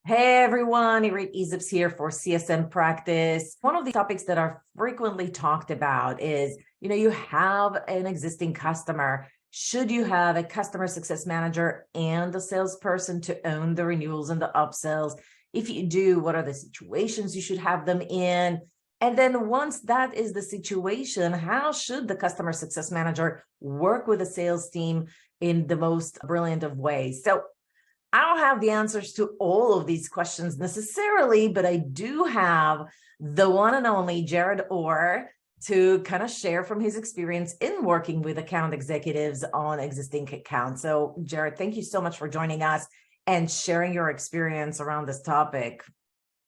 Hey everyone, Irit Eizips here for CSM Practice. One of the topics that are frequently talked about is, you have an existing customer. Should you have a customer success manager and a salesperson to own the renewals and the upsells? If you do, what are the situations you should have them in? And then once that is the situation, how should the customer success manager work with the sales team in the most brilliant of ways? So I don't have the answers to all of these questions necessarily, but I do have the one and only Jared Orr to kind of share from his experience in working with account executives on existing accounts. So Jared, thank you so much for joining us and sharing your experience around this topic.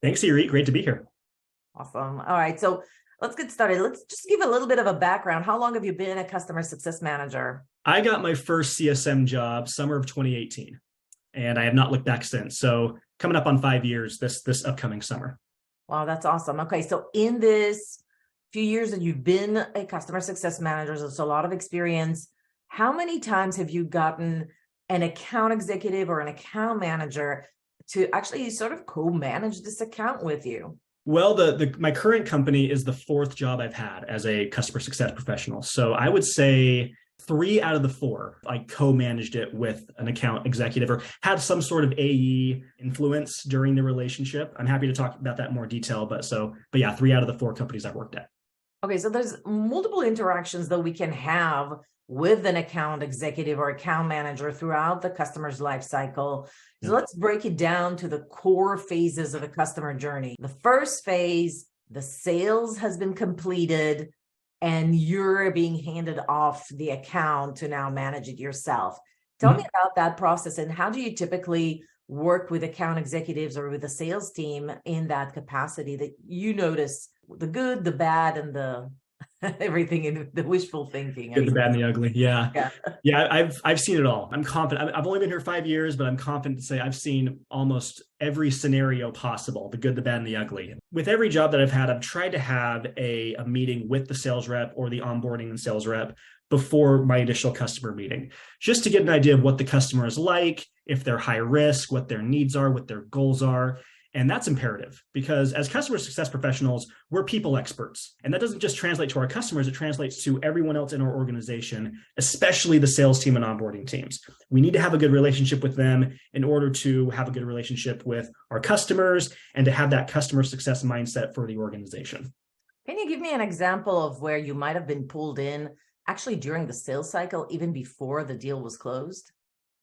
Thanks, Irit. Great to be here. Awesome. All right. So let's get started. Let's just give a little bit of a background. How long have you been a customer success manager? I got my first CSM job summer of 2018. And I have not looked back since. So coming up on 5 years this upcoming summer. Wow, that's awesome. Okay, so in this few years that you've been a customer success manager, there's a lot of experience. How many times have you gotten an account executive or an account manager to actually sort of co-manage this account with you? Well, my current company is the fourth job I've had as a customer success professional. So I would say 3 out of the 4, I co-managed it with an account executive or had some sort of AE influence during the relationship. I'm happy to talk about that in more detail, but yeah, 3 out of the 4 companies I've worked at. Okay, so there's multiple interactions that we can have with an account executive or account manager throughout the customer's life cycle. So let's break it down to the core phases of a customer journey. The first phase, the sales has been completed, and you're being handed off the account to now manage it yourself. Tell me about that process, and how do you typically work with account executives or with the sales team in that capacity that you notice the good, the bad, and the everything in the wishful thinking? Good, the bad, and the ugly. Yeah. I've seen it all. I'm confident. I've only been here 5 years, but I'm confident to say I've seen almost every scenario possible, the good, the bad, and the ugly. With every job that I've had, I've tried to have a meeting with the sales rep or the onboarding and sales rep before my initial customer meeting, just to get an idea of what the customer is like, if they're high risk, what their needs are, what their goals are. And that's imperative because as customer success professionals, we're people experts. And that doesn't just translate to our customers, it translates to everyone else in our organization, especially the sales team and onboarding teams. We need to have a good relationship with them in order to have a good relationship with our customers and to have that customer success mindset for the organization. Can you give me an example of where you might have been pulled in actually during the sales cycle, even before the deal was closed?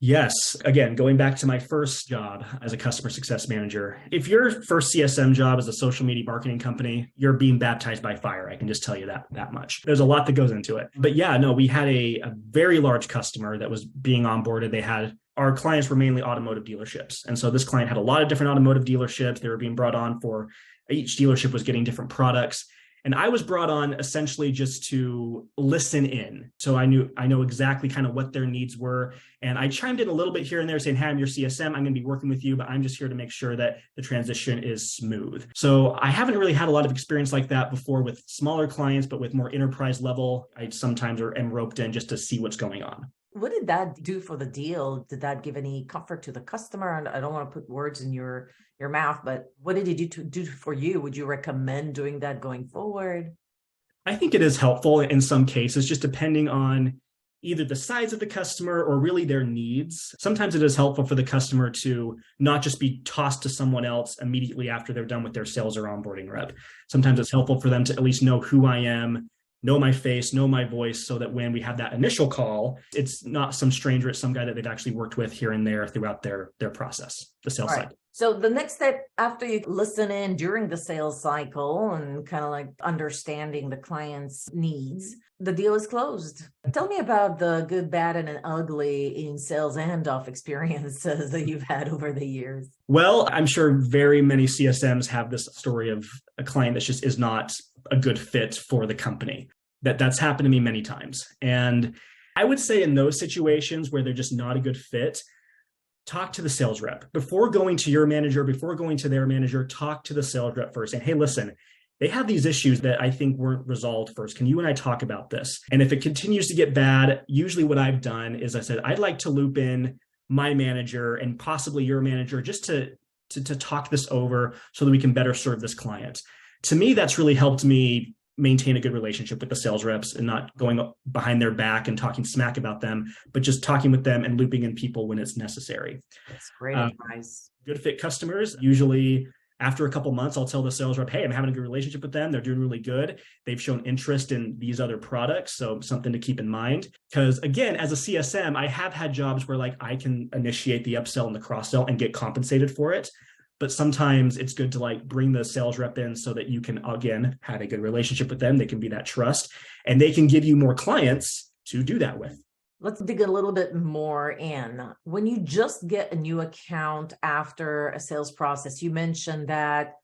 Yes. Again, going back to my first job as a customer success manager, if your first CSM job is a social media marketing company, you're being baptized by fire. I can just tell you that much. There's a lot that goes into it. But yeah, no, we had a very large customer that was being onboarded. Our clients were mainly automotive dealerships. And so this client had a lot of different automotive dealerships. They were being brought on for each dealership was getting different products. And I was brought on essentially just to listen in. So I know exactly kind of what their needs were. And I chimed in a little bit here and there saying, hey, I'm your CSM. I'm going to be working with you, but I'm just here to make sure that the transition is smooth. So I haven't really had a lot of experience like that before with smaller clients, but with more enterprise level, I sometimes am roped in just to see what's going on. What did that do for the deal? Did that give any comfort to the customer? And I don't want to put words in your mouth, but what did it do for you? Would you recommend doing that going forward? I think it is helpful in some cases, just depending on either the size of the customer or really their needs. Sometimes it is helpful for the customer to not just be tossed to someone else immediately after they're done with their sales or onboarding rep. Sometimes it's helpful for them to at least know who I am, know my face, know my voice, so that when we have that initial call, it's not some stranger, it's some guy that they've actually worked with here and there throughout their process, the sales cycle. So the next step after you listen in during the sales cycle and kind of like understanding the client's needs, the deal is closed. Tell me about the good, bad, and an ugly in sales handoff experiences that you've had over the years. Well, I'm sure very many CSMs have this story of a client that just is not a good fit for the company. That's happened to me many times. And I would say in those situations where they're just not a good fit, talk to the sales rep. Before going to your manager, before going to their manager, talk to the sales rep first and, hey, listen, they have these issues that I think weren't resolved first. Can you and I talk about this? And if it continues to get bad, usually what I've done is I said, I'd like to loop in my manager and possibly your manager just to to talk this over so that we can better serve this client. To me, that's really helped me maintain a good relationship with the sales reps and not going behind their back and talking smack about them, but just talking with them and looping in people when it's necessary. That's great advice. Good fit customers, usually after a couple months, I'll tell the sales rep, hey, I'm having a good relationship with them. They're doing really good. They've shown interest in these other products. So something to keep in mind. Because again, as a CSM, I have had jobs where like I can initiate the upsell and the cross-sell and get compensated for it. But sometimes it's good to like bring the sales rep in so that you can, again, have a good relationship with them. They can be that trust and they can give you more clients to do that with. Let's dig a little bit more in. When you just get a new account after a sales process, you mentioned that,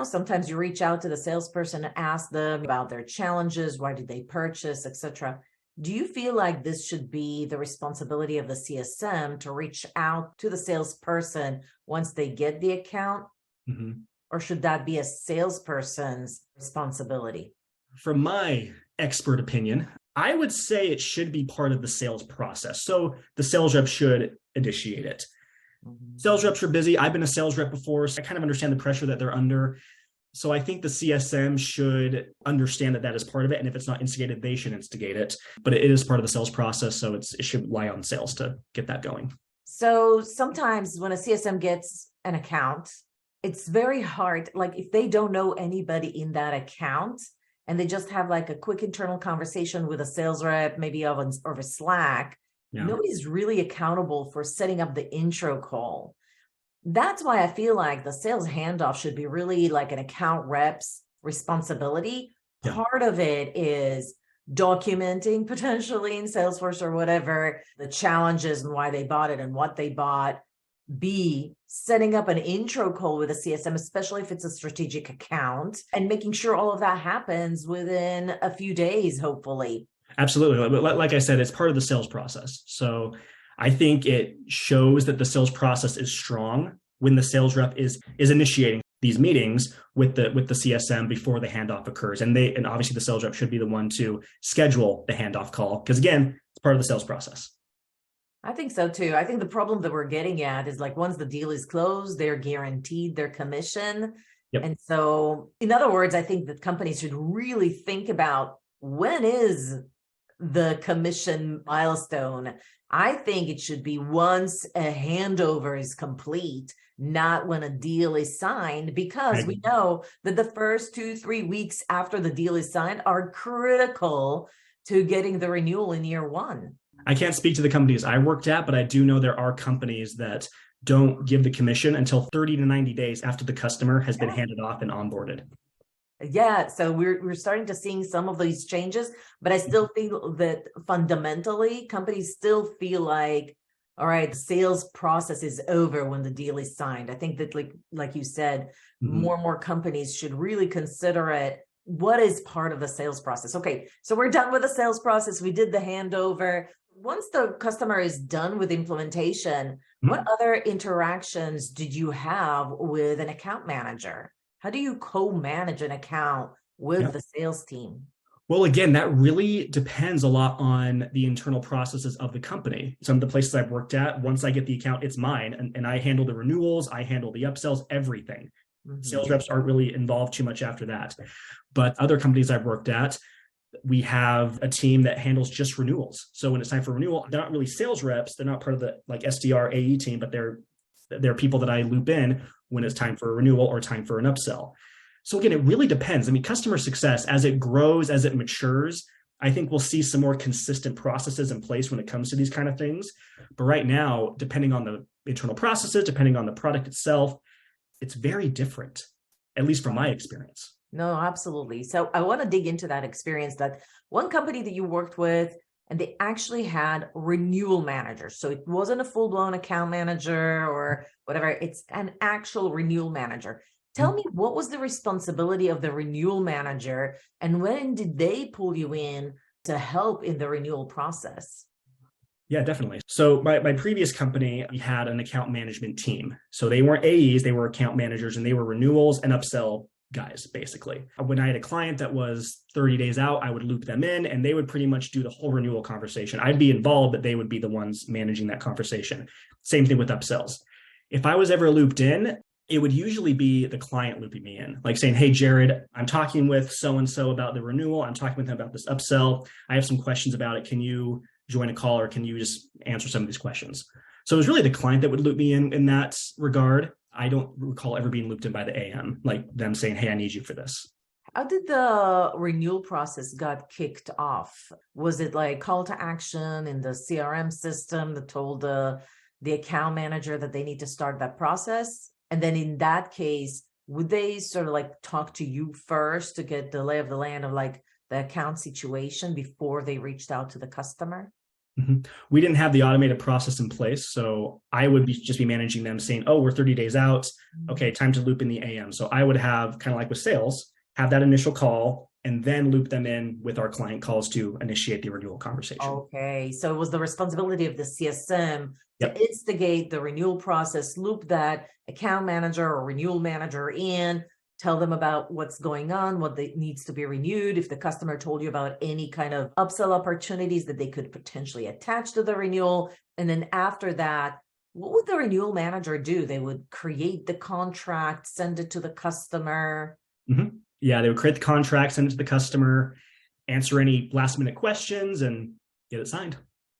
sometimes you reach out to the salesperson and ask them about their challenges, why did they purchase, etc. Do you feel like this should be the responsibility of the CSM to reach out to the salesperson once they get the account? Mm-hmm. Or should that be a salesperson's responsibility? From my expert opinion, I would say it should be part of the sales process. So the sales rep should initiate it. Mm-hmm. Sales reps are busy. I've been a sales rep before, so I kind of understand the pressure that they're under. So I think the CSM should understand that is part of it. And if it's not instigated, they should instigate it. But it is part of the sales process. So it should lie on sales to get that going. So sometimes when a CSM gets an account, it's very hard. Like if they don't know anybody in that account, and they just have like a quick internal conversation with a sales rep, maybe of a Slack, nobody's really accountable for setting up the intro call. That's why I feel like the sales handoff should be really like an account rep's responsibility. Yeah. Part of it is documenting potentially in Salesforce or whatever, the challenges and why they bought it and what they bought. B, setting up an intro call with a CSM, especially if it's a strategic account, and making sure all of that happens within a few days, hopefully. Absolutely. Like I said, it's part of the sales process. So I think it shows that the sales process is strong when the sales rep is initiating these meetings with the CSM before the handoff occurs. And obviously the sales rep should be the one to schedule the handoff call, because again, it's part of the sales process. I think so too. I think the problem that we're getting at is like once the deal is closed, they're guaranteed their commission. Yep. And so in other words, I think that companies should really think about when is the commission milestone. I think it should be once a handover is complete, not when a deal is signed, because we know that the first 2-3 weeks after the deal is signed are critical to getting the renewal in year one. I can't speak to the companies I worked at, but I do know there are companies that don't give the commission until 30 to 90 days after the customer has been handed off and onboarded. Yeah, so we're starting to seeing some of these changes, but I still feel that fundamentally companies still feel like, all right, the sales process is over when the deal is signed. I think that like you said, more and more companies should really consider it. What is part of the sales process? Okay, so we're done with the sales process. We did the handover. Once the customer is done with implementation, what other interactions did you have with an account manager? How do you co-manage an account with the sales team? Well, again, that really depends a lot on the internal processes of the company. Some of the places I've worked at, once I get the account, it's mine. And I handle the renewals, I handle the upsells, everything. Sales reps aren't really involved too much after that. But other companies I've worked at, we have a team that handles just renewals. So when it's time for renewal, they're not really sales reps. They're not part of the like SDR AE team, but they're people that I loop in when it's time for a renewal or time for an upsell. So again, it really depends. I mean, customer success, as it grows, as it matures, I think we'll see some more consistent processes in place when it comes to these kind of things. But right now, depending on the internal processes, depending on the product itself, it's very different, at least from my experience. No, absolutely. So I want to dig into that experience, that one company that you worked with, and they actually had renewal managers. So it wasn't a full-blown account manager or whatever. It's an actual renewal manager. Tell me, what was the responsibility of the renewal manager, and when did they pull you in to help in the renewal process? Yeah, definitely. So my previous company, we had an account management team. So they weren't AEs, they were account managers, and they were renewals and upsell guys, basically. When I had a client that was 30 days out, I would loop them in and they would pretty much do the whole renewal conversation. I'd be involved, but they would be the ones managing that conversation. Same thing with upsells. If I was ever looped in, it would usually be the client looping me in, like saying, hey, Jared, I'm talking with so-and-so about the renewal. I'm talking with them about this upsell. I have some questions about it. Can you join a call, or can you just answer some of these questions? So it was really the client that would loop me in that regard. I don't recall ever being looped in by the AM, like them saying, hey, I need you for this. How did the renewal process got kicked off? Was it like call to action in the CRM system that told the account manager that they need to start that process? And then in that case, would they sort of like talk to you first to get the lay of the land of like the account situation before they reached out to the customer? Mm-hmm. We didn't have the automated process in place. So I would just be managing them saying, oh, we're 30 days out. Okay, time to loop in the AM. So I would have, kind of like with sales, have that initial call and then loop them in with our client calls to initiate the renewal conversation. Okay, so it was the responsibility of the CSM to instigate the renewal process, loop that account manager or renewal manager in, tell them about what's going on, what needs to be renewed. If the customer told you about any kind of upsell opportunities that they could potentially attach to the renewal. And then after that, what would the renewal manager do? They would create the contract, send it to the customer. Mm-hmm. Yeah, they would create the contract, send it to the customer, answer any last minute questions, and get it signed.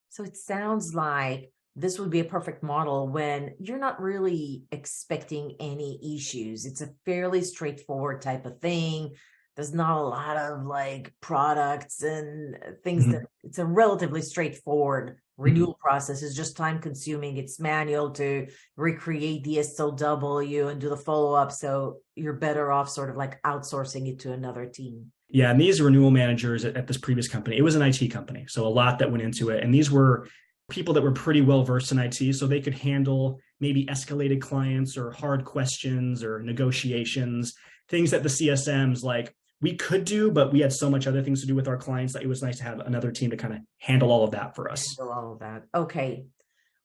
So it sounds like this would be a perfect model when you're not really expecting any issues. It's a fairly straightforward type of thing. There's not a lot of like products and things that it's a relatively straightforward renewal process. It's just time consuming. It's manual to recreate the SOW and do the follow-up. So you're better off sort of like outsourcing it to another team. Yeah. And these renewal managers at this previous company, it was an IT company. So a lot that went into it. And these were people that were pretty well versed in IT. So they could handle maybe escalated clients or hard questions or negotiations, things that the CSMs like we could do, but we had so much other things to do with our clients that it was nice to have another team to kind of handle all of that for us. Handle all of that. Okay.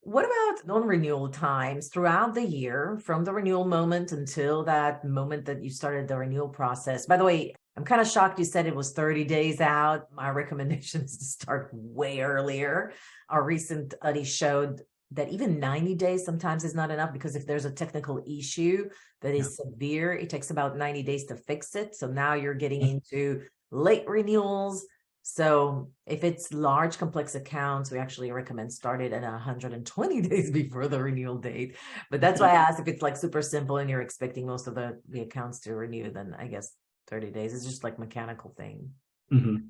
What about non-renewal times throughout the year, from the renewal moment until that moment that you started the renewal process? By the way, I'm kind of shocked you said it was 30 days out. My recommendation is to start way earlier. Our recent study showed that even 90 days sometimes is not enough, because if there's a technical issue that is severe, it takes about 90 days to fix it. So now you're getting into late renewals. So if it's large, complex accounts, we actually recommend starting at 120 days before the renewal date. But that's why I asked if it's like super simple and you're expecting most of the accounts to renew, then I guess 30 days is just like mechanical thing.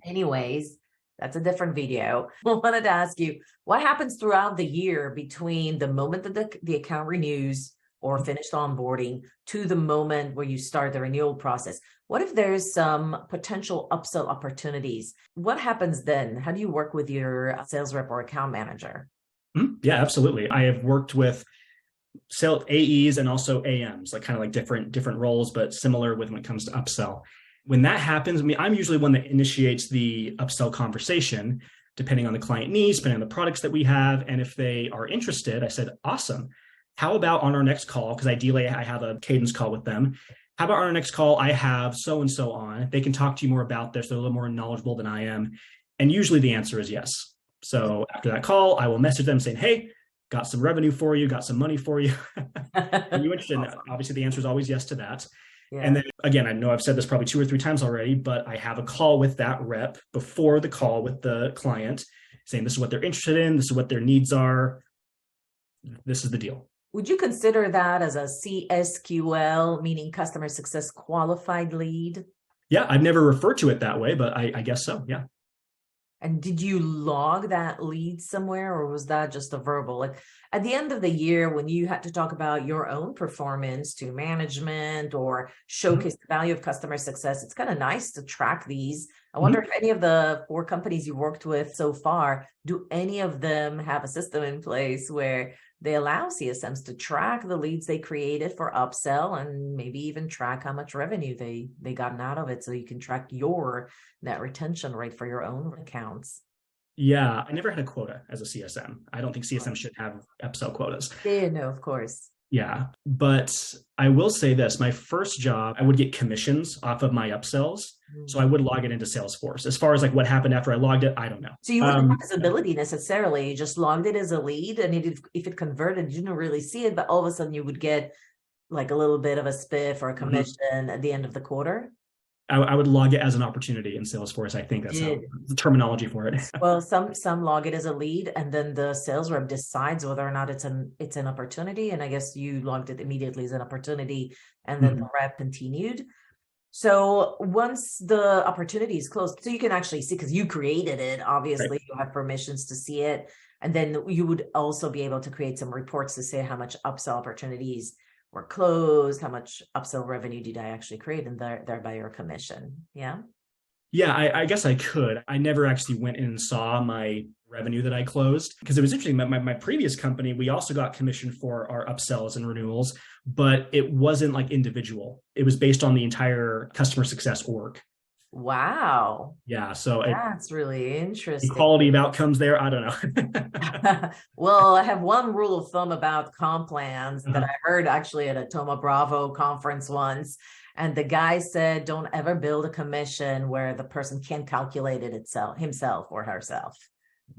Anyways, that's a different video. I wanted to ask you, what happens throughout the year between the moment that the account renews or finished onboarding to the moment where you start the renewal process? What if there's some potential upsell opportunities? What happens then? How do you work with your sales rep or account manager? Yeah, absolutely. I have worked with sales AEs and also AMs, like kind of like different roles, but similar when it comes to upsell. When that happens, I mean, I'm usually one that initiates the upsell conversation, depending on the client needs, depending on the products that we have. And if they are interested, I said, awesome. How about on our next call? Because ideally I have a cadence call with them. How about on our next call, I have so-and-so on. They can talk to you more about this. They're a little more knowledgeable than I am. And usually the answer is yes. So after that call, I will message them saying, hey, got some revenue for you, got some money for you. Are you interested? Awesome. Obviously the answer is always yes to that. Yeah. And then again, I know I've said this probably 2 or 3 times already, but I have a call with that rep before the call with the client saying, this is what they're interested in. This is what their needs are. This is the deal. Would you consider that as a CSQL, meaning customer success qualified lead? Yeah, I've never referred to it that way, but I guess so. Yeah. And did you log that lead somewhere, or was that just a verbal? Like at the end of the year, when you had to talk about your own performance to management or showcase the value of customer success, it's kind of nice to track these. I wonder if any of the 4 companies you worked with so far, do any of them have a system in place where they allow CSMs to track the leads they created for upsell and maybe even track how much revenue they gotten out of it, so you can track your net retention rate for your own accounts? Yeah, I never had a quota as a CSM. I don't think CSM should have upsell quotas. Yeah, no, of course. Yeah. But I will say this, my first job, I would get commissions off of my upsells. So I would log it into Salesforce. As far as like what happened after I logged it, I don't know. So you wouldn't have visibility necessarily. You just logged it as a lead, and if it converted, you didn't really see it, but all of a sudden you would get like a little bit of a spiff or a commission at the end of the quarter. I would log it as an opportunity in Salesforce. I think that's how the terminology for it. Well, some log it as a lead, and then the sales rep decides whether or not it's an opportunity. And I guess you logged it immediately as an opportunity, and then the rep continued. So once the opportunity is closed, so you can actually see, because you created it, obviously, right. You have permissions to see it. And then you would also be able to create some reports to say how much upsell opportunities were closed, how much upsell revenue did I actually create, and thereby your commission. Yeah. Yeah, I guess I could. I never actually went in and saw my revenue that I closed, because it was interesting. My previous company, we also got commission for our upsells and renewals, but it wasn't like individual. It was based on the entire customer success org. Wow. Yeah. So that's really interesting. Quality of outcomes there. I don't know. Well, I have one rule of thumb about comp plans that I heard actually at a Thoma Bravo conference once. And the guy said, don't ever build a commission where the person can't calculate it himself or herself.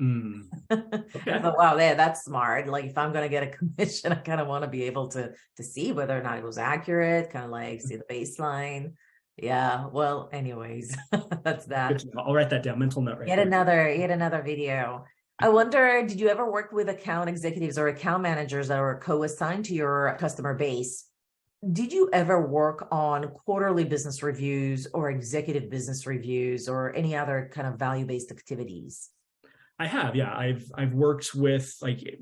Okay. But wow, that's smart. Like if I'm going to get a commission, I kind of want to be able to see whether or not it was accurate, kind of like see the baseline. Yeah. Well, anyways, that's that. I'll write that down. Mental note right Yet another video. I wonder, did you ever work with account executives or account managers that are co-assigned to your customer base? Did you ever work on quarterly business reviews or executive business reviews or any other kind of value-based activities? I have, yeah. I've worked with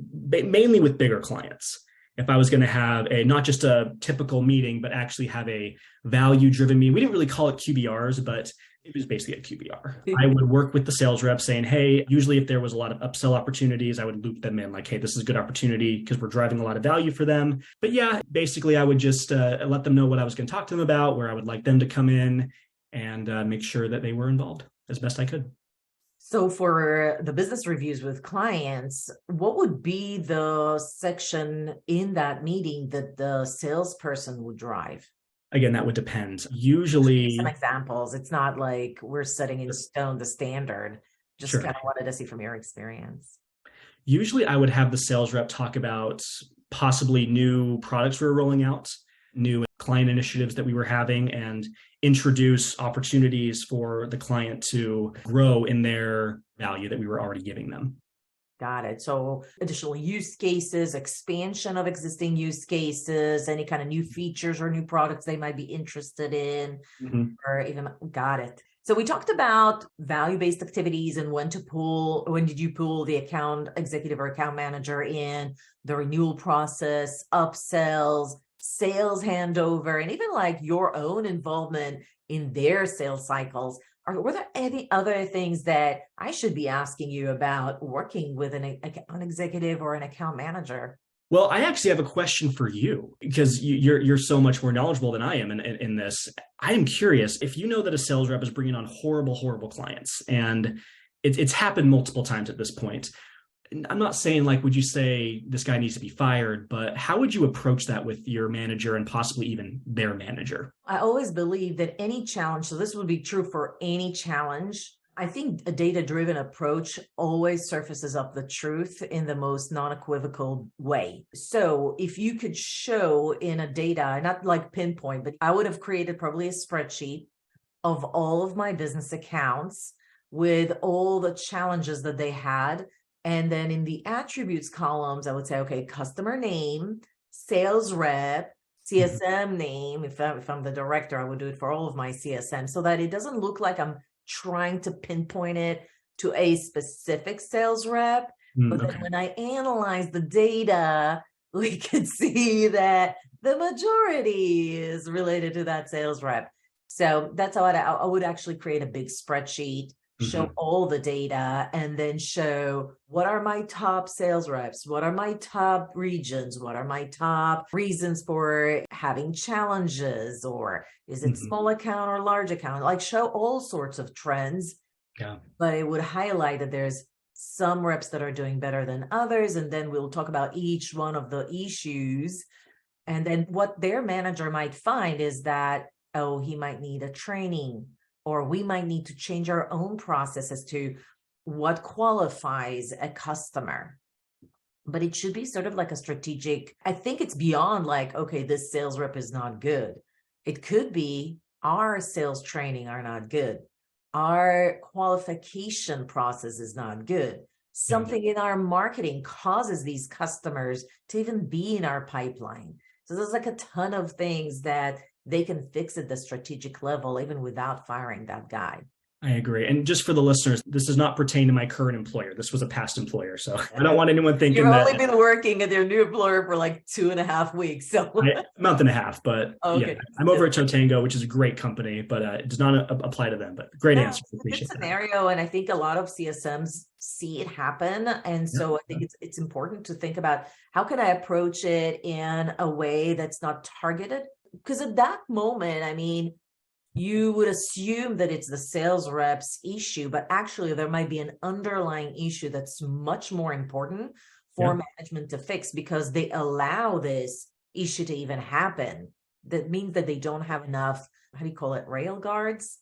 mainly with bigger clients. If I was going to have not just a typical meeting, but actually have a value-driven meeting. We didn't really call it QBRs, but it was basically a QBR. I would work with the sales rep saying, hey, usually if there was a lot of upsell opportunities, I would loop them in like, hey, this is a good opportunity because we're driving a lot of value for them. But yeah, basically I would just let them know what I was going to talk to them about, where I would like them to come in and make sure that they were involved as best I could. So for the business reviews with clients, what would be the section in that meeting that the salesperson would drive? Again, that would depend. Usually, some examples. It's not like we're setting in stone the standard. Just kind of wanted to see from your experience. Usually I would have the sales rep talk about possibly new products we were rolling out, new client initiatives that we were having, and introduce opportunities for the client to grow in their value that we were already giving them. Got it. So additional use cases, expansion of existing use cases, any kind of new features or new products they might be interested in, or even, got it. So we talked about value-based activities and when did you pull the account executive or account manager in, the renewal process, upsells, sales handover, and even like your own involvement in their sales cycles. Were there any other things that I should be asking you about working with an executive or an account manager? Well, I actually have a question for you because you're so much more knowledgeable than I am in this. I am curious if you know that a sales rep is bringing on horrible clients, and it's happened multiple times at this point. I'm not saying like, would you say this guy needs to be fired, but how would you approach that with your manager and possibly even their manager? I always believe that any challenge, so this would be true for any challenge. I think a data-driven approach always surfaces up the truth in the most non-equivocal way. So if you could show in a data, not like pinpoint, but I would have created probably a spreadsheet of all of my business accounts with all the challenges that they had. And then in the attributes columns, I would say, okay, customer name, sales rep, CSM name. If I'm the director, I would do it for all of my CSM so that it doesn't look like I'm trying to pinpoint it to a specific sales rep. But then when I analyze the data, we could see that the majority is related to that sales rep. So that's how I would actually create a big spreadsheet, show all the data, and then show what are my top sales reps, what are my top regions, what are my top reasons for having challenges, or is it small account or large account, like show all sorts of trends. Yeah. But it would highlight that there's some reps that are doing better than others, and then we'll talk about each one of the issues And then what their manager might find is that, oh, he might need a training, or we might need to change our own processes to what qualifies a customer. But it should be sort of like a strategic, I think it's beyond like, okay, this sales rep is not good. It could be our sales training are not good. Our qualification process is not good. Something in our marketing causes these customers to even be in our pipeline. So there's like a ton of things that they can fix at the strategic level, even without firing that guy. I agree. And just for the listeners, this does not pertain to my current employer. This was a past employer. So I don't want anyone thinking You've only been working at your new employer for like 2.5 weeks. So a month and a half, but okay. Yeah, I'm over at Totango, which is a great company, but it does not apply to them. But great answer. Appreciate that. Scenario, and I think a lot of CSMs see it happen. And so I think it's important to think about, how can I approach it in a way that's not targeted? Because at that moment, I mean, you would assume that it's the sales rep's issue, but actually there might be an underlying issue that's much more important for management to fix, because they allow this issue to even happen. That means that they don't have enough, how do you call it, rail guards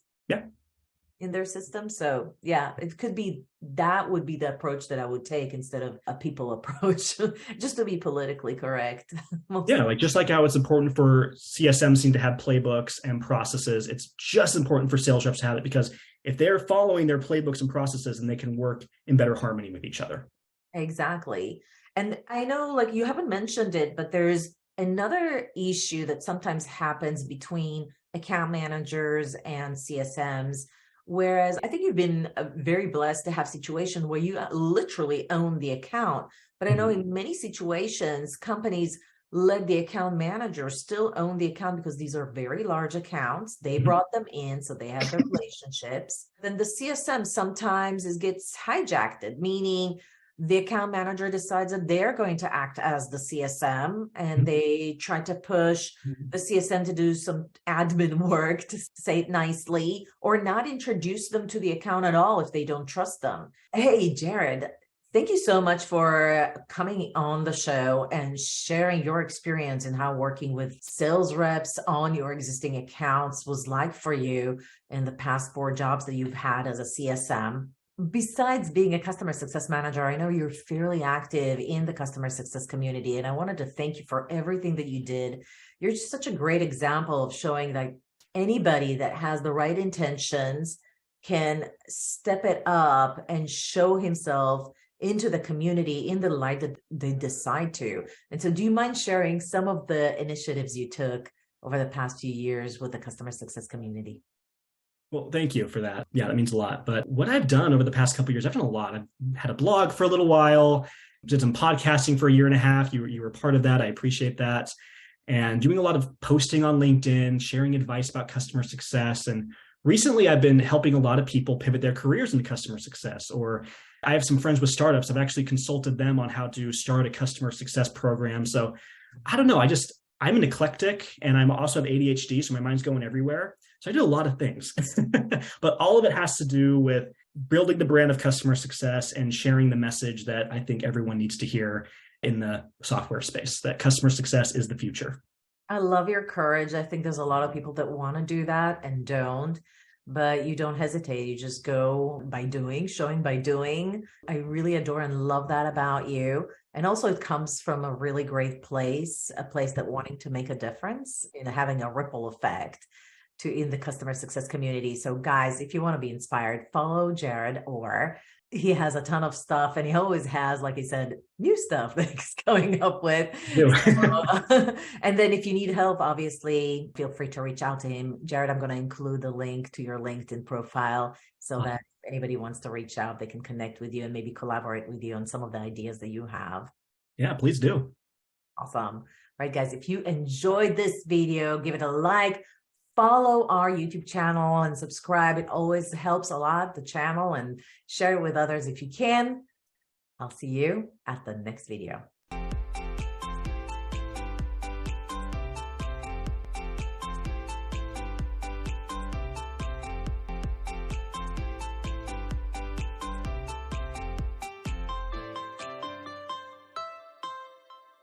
in their system. So yeah, it could be, that would be the approach that I would take instead of a people approach, just to be politically correct. Like just like how it's important for CSMs to have playbooks and processes, it's just important for sales reps to have it, because if they're following their playbooks and processes, then they can work in better harmony with each other. Exactly. And I know, like, you haven't mentioned it, but there's another issue that sometimes happens between account managers and CSMs. Whereas I think you've been very blessed to have situations where you literally own the account. But I know in many situations, companies let the account manager still own the account because these are very large accounts. They brought them in, so they have their relationships. Then the CSM sometimes gets hijacked, meaning the account manager decides that they're going to act as the CSM, and they try to push the CSM to do some admin work, to say it nicely, or not introduce them to the account at all if they don't trust them. Hey, Jared, thank you so much for coming on the show and sharing your experience and how working with sales reps on your existing accounts was like for you in the past 4 jobs that you've had as a CSM. Besides being a customer success manager, I know you're fairly active in the customer success community, and I wanted to thank you for everything that you did. You're just such a great example of showing that anybody that has the right intentions can step it up and show himself into the community in the light that they decide to. And so do you mind sharing some of the initiatives you took over the past few years with the customer success community? Well, thank you for that. Yeah, that means a lot. But what I've done over the past couple of years, I've done a lot. I've had a blog for a little while, did some podcasting for 1.5 years. You were part of that. I appreciate that. And doing a lot of posting on LinkedIn, sharing advice about customer success. And recently I've been helping a lot of people pivot their careers into customer success. Or I have some friends with startups. I've actually consulted them on how to start a customer success program. So I don't know. I'm an eclectic, and I'm also have ADHD, so my mind's going everywhere. So I do a lot of things, but all of it has to do with building the brand of customer success and sharing the message that I think everyone needs to hear in the software space, that customer success is the future. I love your courage. I think there's a lot of people that want to do that and don't, but you don't hesitate. You just go by doing, showing by doing. I really adore and love that about you. And also it comes from a really great place, a place that wanting to make a difference in having a ripple effect in the customer success community. So guys, if you want to be inspired, follow Jared Orr. He has a ton of stuff, and he always has, like he said, new stuff that he's coming up with. And then if you need help, obviously, feel free to reach out to him. Jared, I'm going to include the link to your LinkedIn profile so that if anybody wants to reach out, they can connect with you and maybe collaborate with you on some of the ideas that you have. Yeah, please do. Awesome. All right, guys, if you enjoyed this video, give it a like. Follow our YouTube channel and subscribe. It always helps a lot, the channel, and share it with others if you can. I'll see you at the next video.